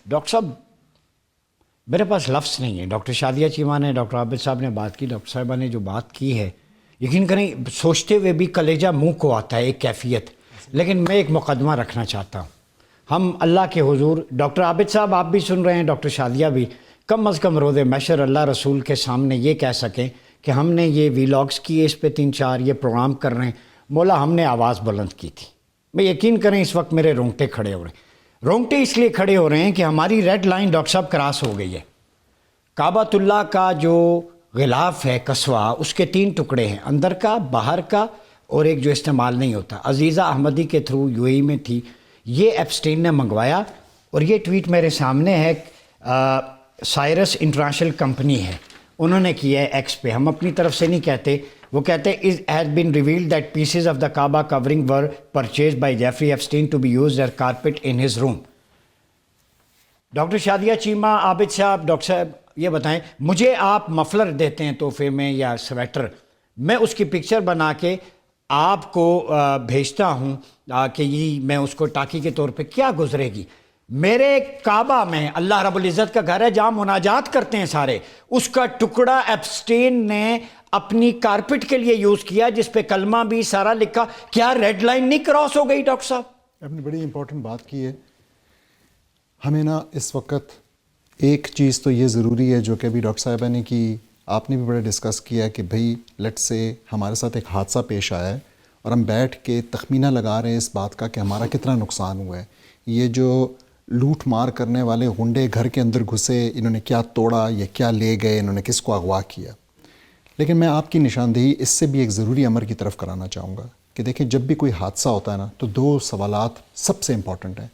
Doctor صاحب میرے پاس لفظ نہیں ہے. ڈاکٹر شادیہ چیمہ نے، ڈاکٹر عابد صاحب نے بات کی، ڈاکٹر صاحبہ نے جو بات کی ہے، یقین کریں سوچتے ہوئے بھی کلیجہ منہ کو آتا ہے ایک کیفیت. لیکن میں ایک مقدمہ رکھنا چاہتا ہوں. ہم اللہ کے حضور، ڈاکٹر عابد صاحب آپ بھی سن رہے ہیں، ڈاکٹر شادیہ بھی، کم از کم روز محشر اللہ رسول کے سامنے یہ کہہ سکیں کہ ہم نے یہ ویلاگس کیے، اس پہ 3-4 یہ پروگرام کر رہے ہیں، مولا ہم نے آواز بلند کی تھی. میں یقین کریں اس وقت میرے رونگٹے کھڑے ہو رہے ہیں. رونگٹے اس لیے کھڑے ہو رہے ہیں کہ ہماری ریڈ لائن ڈاکٹر صاحب کراس ہو گئی ہے. کعبۃ اللہ کا جو غلاف ہے کسوہ، اس کے 3 ٹکڑے ہیں، اندر کا، باہر کا، اور ایک جو استعمال نہیں ہوتا. عزیزہ احمدی کے تھرو UAE میں تھی، یہ ایپسٹین نے منگوایا، اور یہ ٹویٹ میرے سامنے ہے. سائرس انٹرنیشنل کمپنی ہے، انہوں نے کیا ہے ایکس پہ. ہم اپنی طرف سے نہیں کہتے، وہ کہتے ہیں it has been revealed that pieces of the Kaaba covering were purchased by Jeffrey Epstein to be used as carpet in his room. Doctor Shadiya Cheema, Abid صاحب، ڈاکٹر صاحب یہ بتائیں، مجھے آپ مفلر دیتے ہیں تحفے میں یا سویٹر، میں اس کی پکچر بنا کے آپ کو بھیجتا ہوں کہ یہ میں اس کو ٹاکی کے طور پہ کیا گزرے گی. میرے کعبہ میں اللہ رب العزت کا گھر ہے جہاں مناجات کرتے ہیں سارے، اس کا ٹکڑا ایپسٹین نے اپنی کارپٹ کے لیے یوز کیا جس پہ کلمہ بھی سارا لکھا. کیا ریڈ لائن نہیں کراس ہو گئی ڈاکٹر صاحب؟ آپ نے بڑی امپورٹنٹ بات کی ہے. ہمیں نا اس وقت ایک چیز تو یہ ضروری ہے جو کہ ابھی ڈاکٹر صاحبہ نے کی، آپ نے بھی بڑا ڈسکس کیا کہ بھئی لیٹ سے ہمارے ساتھ ایک حادثہ پیش آیا ہے اور ہم بیٹھ کے تخمینہ لگا رہے ہیں اس بات کا کہ ہمارا کتنا نقصان ہوا ہے. یہ جو لوٹ مار کرنے والے غنڈے گھر کے اندر گھسے، انہوں نے کیا توڑا یا کیا لے گئے، انہوں نے کس کو اغوا کیا. لیکن میں آپ کی نشاندہی اس سے بھی ایک ضروری امر کی طرف کرانا چاہوں گا کہ دیکھیں جب بھی کوئی حادثہ ہوتا ہے نا تو 2 سوالات سب سے امپورٹنٹ ہیں.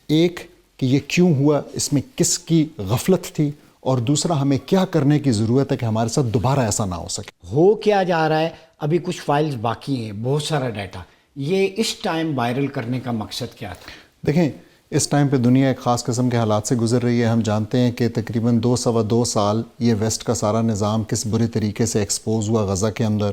ایک کہ یہ کیوں ہوا، اس میں کس کی غفلت تھی، اور دوسرا ہمیں کیا کرنے کی ضرورت ہے کہ ہمارے ساتھ دوبارہ ایسا نہ ہو سکے. ہو کیا جا رہا ہے، ابھی کچھ فائلز باقی ہیں، بہت سارا ڈیٹا. یہ اس ٹائم وائرل کرنے کا مقصد کیا تھا؟ دیکھیں اس ٹائم پہ دنیا ایک خاص قسم کے حالات سے گزر رہی ہے. ہم جانتے ہیں کہ تقریباً 2 سال یہ ویسٹ کا سارا نظام کس برے طریقے سے ایکسپوز ہوا غزہ کے اندر.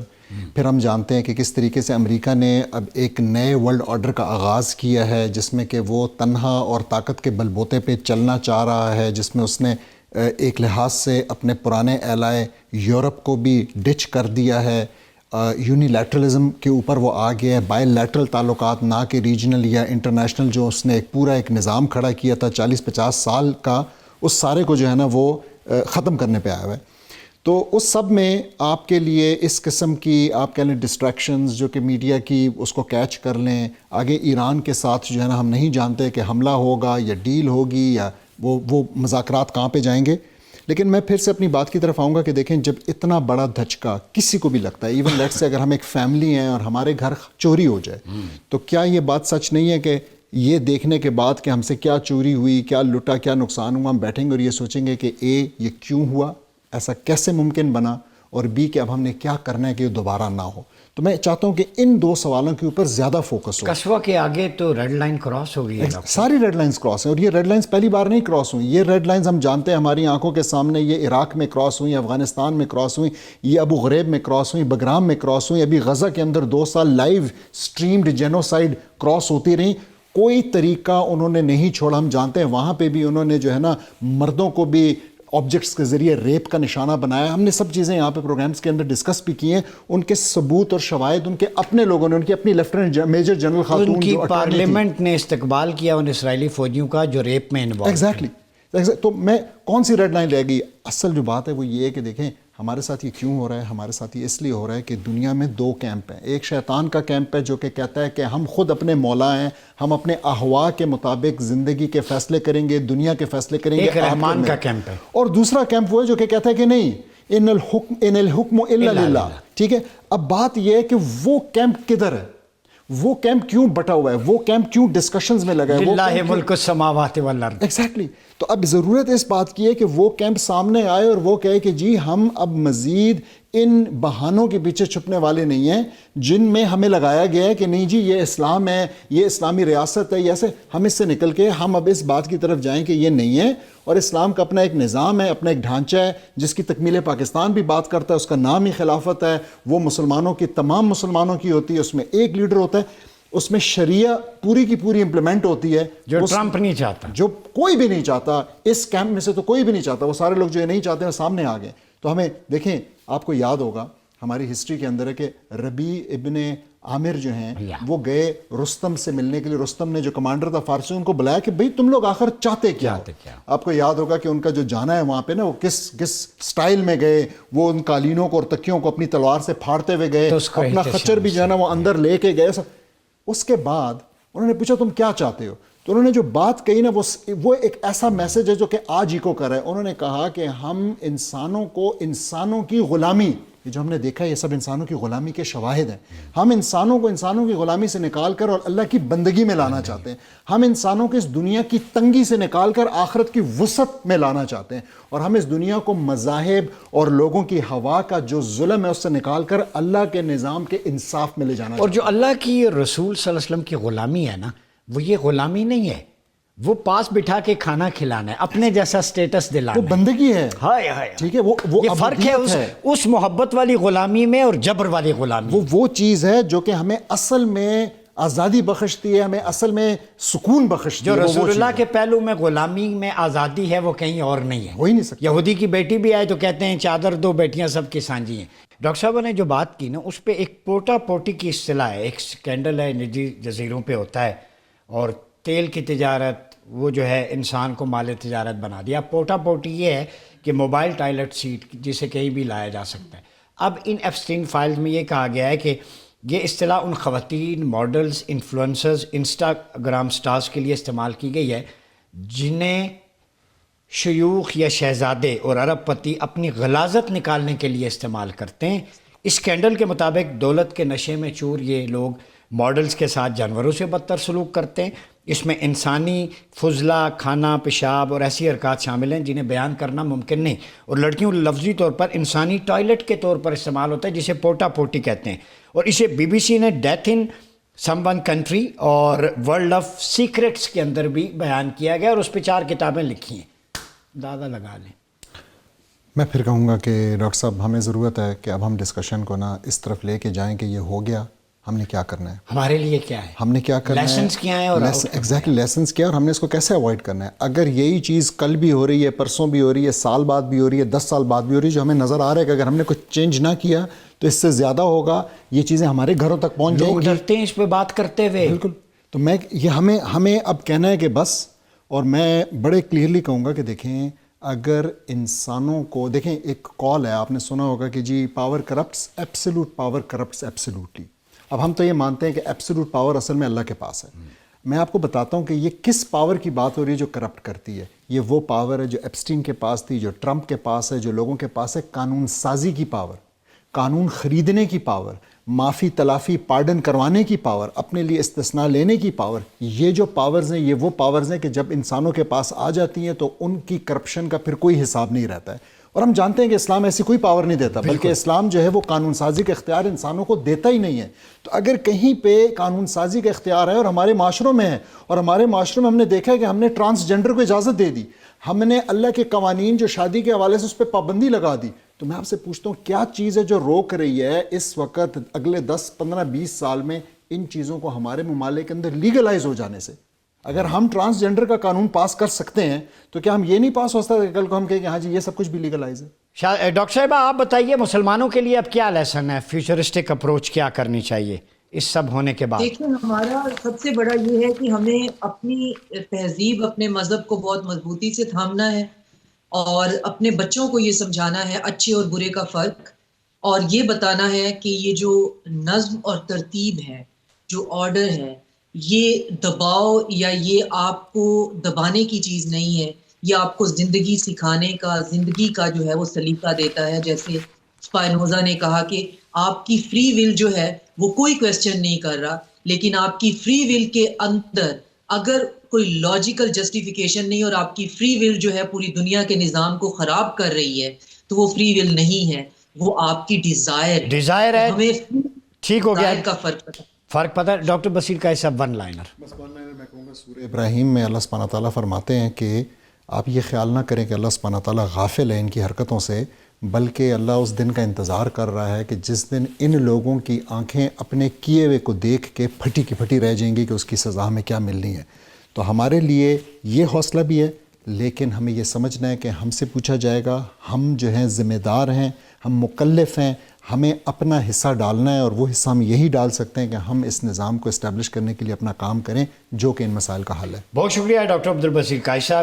پھر ہم جانتے ہیں کہ کس طریقے سے امریکہ نے اب ایک نئے ورلڈ آرڈر کا آغاز کیا ہے جس میں کہ وہ تنہا اور طاقت کے بل بوتے پہ چلنا چاہ رہا ہے، جس میں اس نے ایک لحاظ سے اپنے پرانے ایلائے یورپ کو بھی ڈچ کر دیا ہے. یونیلیٹرلزم کے اوپر وہ آ گیا ہے، بائی لیٹرل تعلقات نہ کہ ریجنل یا انٹرنیشنل. جو اس نے ایک نظام کھڑا کیا تھا 40-50 سال کا، اس سارے کو جو ہے نا وہ ختم کرنے پہ آیا ہوا ہے. تو اس سب میں آپ کے لیے اس قسم کی آپ کہہ لیں ڈسٹریکشنز جو کہ میڈیا کی اس کو کیچ کر لیں. آگے ایران کے ساتھ جو ہے نا ہم نہیں جانتے کہ حملہ ہوگا یا ڈیل ہوگی یا وہ مذاکرات کہاں پہ جائیں گے. لیکن میں پھر سے اپنی بات کی طرف آؤں گا کہ دیکھیں جب اتنا بڑا دھچکا کسی کو بھی لگتا ہے، ایون لیٹ سے اگر ہم ایک فیملی ہیں اور ہمارے گھر چوری ہو جائے، تو کیا یہ بات سچ نہیں ہے کہ یہ دیکھنے کے بعد کہ ہم سے کیا چوری ہوئی، کیا لٹا، کیا نقصان ہوا، ہم بیٹھیں گے اور یہ سوچیں گے کہ یہ کیوں ہوا، ایسا کیسے ممکن بنا، اور بی کہ اب ہم نے کیا کرنا ہے کہ یہ دوبارہ نہ ہو. تو میں چاہتا ہوں کہ ان 2 سوالوں کے اوپر زیادہ فوکس ہو. قصوہ کے آگے تو ریڈ لائن کراس ہو گئی ہے. ساری ریڈ لائنز کراس ہیں، اور یہ ریڈ لائنز پہلی بار نہیں کراس ہوئی. یہ ریڈ لائنز ہم جانتے ہیں ہماری آنکھوں کے سامنے، یہ عراق میں کراس ہوئی، افغانستان میں کراس ہوئی، یہ ابو غریب میں کراس ہوئی، بگرام میں کراس ہوئی، ابھی غزہ کے اندر 2 سال لائیو سٹریمڈ جینوسائیڈ کراس ہوتی رہی. کوئی طریقہ انہوں نے نہیں چھوڑا. ہم جانتے ہیں وہاں پہ بھی انہوں نے جو ہے نا مردوں کو بھی آبجیکٹس کے ذریعے ریپ کا نشانہ بنایا. ہم نے سب چیزیں یہاں پہ پروگرامز کے اندر ڈسکس بھی کی ہیں. ان کے ثبوت اور شواہد ان کے اپنے لوگوں نے، ان کی اپنی لیفٹیننٹ میجر جنرل خاتون ان کی پارلیمنٹ نے استقبال کیا ان اسرائیلی فوجیوں کا جو ریپ میں انوالو. ایگزیکٹلی. تو میں کون سی ریڈ لائن رہ گئی؟ اصل جو بات ہے وہ یہ ہے کہ دیکھیں ہمارے ساتھ یہ کیوں ہو رہا ہے. ہمارے ساتھ یہ اس لیے ہو رہا ہے کہ دنیا میں 2 کیمپ ہیں. ایک شیطان کا کیمپ ہے جو کہ کہتا ہے کہ ہم خود اپنے مولا ہیں، ہم اپنے احوا کے مطابق زندگی کے فیصلے کریں گے، دنیا کے فیصلے کریں گے. ایک رحمان کا کیمپ ہے. اور دوسرا کیمپ وہ ہے جو کہ کہتا ہے کہ نہیں، ان الحکم الا للہ. ٹھیک ہے، اب بات یہ ہے کہ وہ کیمپ کدھر ہے، وہ کیمپ کیوں بٹا ہوا ہے، وہ کیمپ کیوں ڈسکشنز میں لگا ہے. للہ ملک السماوات والارض. ایگزیکٹلی. تو اب ضرورت اس بات کی ہے کہ وہ کیمپ سامنے آئے اور وہ کہے کہ جی ہم اب مزید ان بہانوں کے پیچھے چھپنے والے نہیں ہیں جن میں ہمیں لگایا گیا ہے کہ نہیں جی یہ اسلام ہے، یہ اسلامی ریاست ہے، ایسے ہم اس سے نکل کے ہم اب اس بات کی طرف جائیں کہ یہ نہیں ہے. اور اسلام کا اپنا ایک نظام ہے، اپنا ایک ڈھانچہ ہے جس کی تکمیل پاکستان بھی بات کرتا ہے. اس کا نام ہی خلافت ہے. وہ مسلمانوں کی، تمام مسلمانوں کی ہوتی ہے، اس میں ایک لیڈر ہوتا ہے. اس میں شریعہ پوری کی پوری امپلیمنٹ ہوتی ہے جو ٹرمپ نہیں چاہتا, جو کوئی بھی نہیں چاہتا, اس کیمپ میں سے تو کوئی بھی نہیں چاہتا, وہ سارے لوگ جو یہ نہیں چاہتے ہیں سامنے آ گئے. تو ہمیں دیکھیں, آپ کو یاد ہوگا ہماری ہسٹری کے اندر ہے کہ ربیع ابن عامر جو ہیں وہ گئے رستم سے ملنے کے لیے. رستم نے جو کمانڈر تھا فارسی, ان کو بلایا کہ بھئی تم لوگ آخر چاہتے کیا ہو. آپ کو یاد ہوگا کہ ان کا جو جانا ہے وہاں پہ نا, وہ کس سٹائل میں گئے, وہ ان قالینوں کو اور تکیوں کو اپنی تلوار سے پھاڑتے ہوئے گئے, اپنا خچر بھی جو ہے نا وہ اندر لے کے گئے. اس کے بعد انہوں نے پوچھا تم کیا چاہتے ہو, تو انہوں نے جو بات کہی نا وہ ایک ایسا میسج ہے جو کہ آج ایکو کر رہا ہے. انہوں نے کہا کہ ہم انسانوں کو, انسانوں کی غلامی, یہ جو ہم نے دیکھا ہے یہ سب انسانوں کی غلامی کے شواہد ہیں, ہم انسانوں کو انسانوں کی غلامی سے نکال کر اور اللہ کی بندگی میں لانا چاہتے ہیں. ہم انسانوں کو اس دنیا کی تنگی سے نکال کر آخرت کی وسعت میں لانا چاہتے ہیں, اور ہم اس دنیا کو مذاہب اور لوگوں کی ہوا کا جو ظلم ہے اس سے نکال کر اللہ کے نظام کے انصاف میں لے جانا چاہتے ہیں. اور جو اللہ کی رسول صلی اللہ علیہ وسلم کی غلامی ہے نا, وہ یہ غلامی نہیں ہے, وہ پاس بٹھا کے کھانا کھلانا ہے, اپنے جیسا سٹیٹس دلانا وہ بندگی ہے. ہائے ہائے, ٹھیک ہے, وہ یہ فرق ہے اس محبت والی غلامی میں اور جبر والی غلامی. وہ چیز ہے جو کہ ہمیں اصل میں آزادی بخشتی ہے, ہمیں اصل میں سکون بخشتی ہے. جو رسول اللہ کے پہلو میں غلامی میں آزادی ہے وہ کہیں اور نہیں ہے, ہو ہی نہیں سکتا. یہودی کی بیٹی بھی آئے تو کہتے ہیں چادر دو, بیٹیاں سب کی سانجی ہیں. ڈاکٹر صاحب نے جو بات کی نا, اس پہ ایک پوٹا پوٹی کی اصطلاح ہے, ایک سکینڈل ہے نجی جزیروں پہ ہوتا ہے, اور تیل کی تجارت وہ جو ہے انسان کو مال تجارت بنا دیا. پوٹا پوٹی یہ ہے کہ موبائل ٹائلٹ سیٹ جسے کہیں بھی لایا جا سکتا ہے. اب ان ایپسٹین فائلز میں یہ کہا گیا ہے کہ یہ اصطلاح ان خواتین, ماڈلز, انفلوئنسرز, انسٹاگرام سٹارز کے لیے استعمال کی گئی ہے جنہیں شیوخ یا شہزادے اور ارب پتی اپنی غلاظت نکالنے کے لیے استعمال کرتے ہیں. اس اسکینڈل کے مطابق دولت کے نشے میں چور یہ لوگ ماڈلز کے ساتھ جانوروں سے بدتر سلوک کرتے ہیں. اس میں انسانی فضلہ, کھانا, پیشاب اور ایسی حرکات شامل ہیں جنہیں بیان کرنا ممکن نہیں, اور لڑکیوں لفظی طور پر انسانی ٹوائلٹ کے طور پر استعمال ہوتا ہے جسے پوٹا پوٹی کہتے ہیں. اور اسے بی بی سی نے death in some one country اور ورلڈ آف سیکرٹس کے اندر بھی بیان کیا گیا, اور اس پہ 4 کتابیں لکھی ہیں. دادا لگا لیں. میں پھر کہوں گا کہ ڈاکٹر صاحب ہمیں ضرورت ہے کہ اب ہم ڈسکشن کو نا اس طرف لے کے جائیں کہ یہ ہو گیا, ہم نے کیا کرنا ہے, ہمارے لیے کیا ہے, ہم نے کیا کرنا ہے, لیسنس کیا ہیں, اور ایگزیکٹلی لیسنس کیا, اور ہم نے اس کو کیسے اوائڈ کرنا ہے. اگر یہی چیز کل بھی ہو رہی ہے, پرسوں بھی ہو رہی ہے, سال بعد بھی ہو رہی ہے, 10 سال بعد بھی ہو رہی ہے, جو ہمیں نظر آ رہا ہے کہ اگر ہم نے کچھ چینج نہ کیا تو اس سے زیادہ ہوگا, یہ چیزیں ہمارے گھروں تک پہنچ جائیں گی. ڈرتے ہیں اس پہ بات کرتے ہوئے. بالکل. تو میں یہ ہمیں اب کہنا ہے کہ بس, اور میں بڑے کلیئرلی کہوں گا کہ دیکھیں, اگر انسانوں کو دیکھیں, ایک کال ہے آپ نے سنا ہوگا کہ جی power corrupts, absolute power corrupts absolutely. اب ہم تو یہ مانتے ہیں کہ ایبسولوٹ پاور اصل میں اللہ کے پاس ہے. میں آپ کو بتاتا ہوں کہ یہ کس پاور کی بات ہو رہی ہے جو کرپٹ کرتی ہے. یہ وہ پاور ہے جو ایپسٹین کے پاس تھی, جو ٹرمپ کے پاس ہے, جو لوگوں کے پاس ہے. قانون سازی کی پاور, قانون خریدنے کی پاور, معافی تلافی پارڈن کروانے کی پاور, اپنے لیے استثناء لینے کی پاور. یہ جو پاورز ہیں یہ وہ پاورز ہیں کہ جب انسانوں کے پاس آ جاتی ہیں تو ان کی کرپشن کا پھر کوئی حساب نہیں رہتا ہے. اور ہم جانتے ہیں کہ اسلام ایسی کوئی پاور نہیں دیتا, بلکہ اسلام جو ہے وہ قانون سازی کا اختیار انسانوں کو دیتا ہی نہیں ہے. تو اگر کہیں پہ قانون سازی کا اختیار ہے اور ہمارے معاشروں میں ہے, اور ہمارے معاشروں میں ہم نے دیکھا ہے کہ ہم نے ٹرانسجنڈر کو اجازت دے دی, ہم نے اللہ کے قوانین جو شادی کے حوالے سے اس پہ پابندی لگا دی, تو میں آپ سے پوچھتا ہوں کیا چیز ہے جو روک رہی ہے اس وقت اگلے 10, 15, 20 سال میں ان چیزوں کو ہمارے ممالک کے اندر لیگلائز ہو جانے سے؟ اگر ہم ٹرانسجنڈر کا قانون پاس کر سکتے ہیں تو کیا ہم یہ نہیں پاس ہو سکتا کہ کل کو ہم کہیں کہ ہاں جی یہ سب کچھ بھی لیگلائز ہے؟ ڈاکٹر صاحبہ آپ بتائیے, مسلمانوں کے لیے اب کیا لیسن ہے, فیوچرسٹک اپروچ کیا کرنی چاہیے اس سب ہونے کے بعد؟ دیکھیں, ہمارا سب سے بڑا یہ ہے کہ ہمیں اپنی تہذیب, اپنے مذہب کو بہت مضبوطی سے تھامنا ہے, اور اپنے بچوں کو یہ سمجھانا ہے اچھے اور برے کا فرق, اور یہ بتانا ہے کہ یہ جو نظم اور ترتیب ہے, جو آرڈر ہے, یہ دباؤ یا یہ آپ کو دبانے کی چیز نہیں ہے, یہ آپ کو زندگی سکھانے کا, زندگی کا جو ہے وہ سلیقہ دیتا ہے. جیسے اسپائنوزا نے کہا کہ آپ کی فری ول جو ہے وہ کوئی کویسچن نہیں کر رہا, لیکن آپ کی فری ول کے اندر اگر کوئی لاجیکل جسٹیفیکیشن نہیں اور آپ کی فری ول جو ہے پوری دنیا کے نظام کو خراب کر رہی ہے, تو وہ فری ول نہیں ہے, وہ آپ کی ڈیزائر ہے. ہمیں ٹھیک ہو گیا کا فرق پتہ. ڈاکٹر بصیر کا ایسا ون لائنر. بس ون لائنر میں کہوں گا, سورہ ابراہیم میں اللہ سبحانہ تعالیٰ فرماتے ہیں کہ آپ یہ خیال نہ کریں کہ اللہ سبحانہ تعالیٰ غافل ہے ان کی حرکتوں سے، بلکہ اللہ اس دن کا انتظار کر رہا ہے کہ جس دن ان لوگوں کی آنکھیں اپنے کیے ہوئے کو دیکھ کے پھٹی کی پھٹی رہ جائیں گی کہ اس کی سزا ہمیں کیا ملنی ہے۔ تو ہمارے لیے یہ حوصلہ بھی ہے، لیکن ہمیں یہ سمجھنا ہے کہ ہم سے پوچھا جائے گا، ہم جو ہیں ذمہ دار ہیں، ہم مکلف ہیں، ہمیں اپنا حصہ ڈالنا ہے، اور وہ حصہ ہم یہی ڈال سکتے ہیں کہ ہم اس نظام کو اسٹیبلش کرنے کے لیے اپنا کام کریں جو کہ ان مسائل کا حل ہے۔ بہت شکریہ ڈاکٹر عبدالبصیر کائی صاحب۔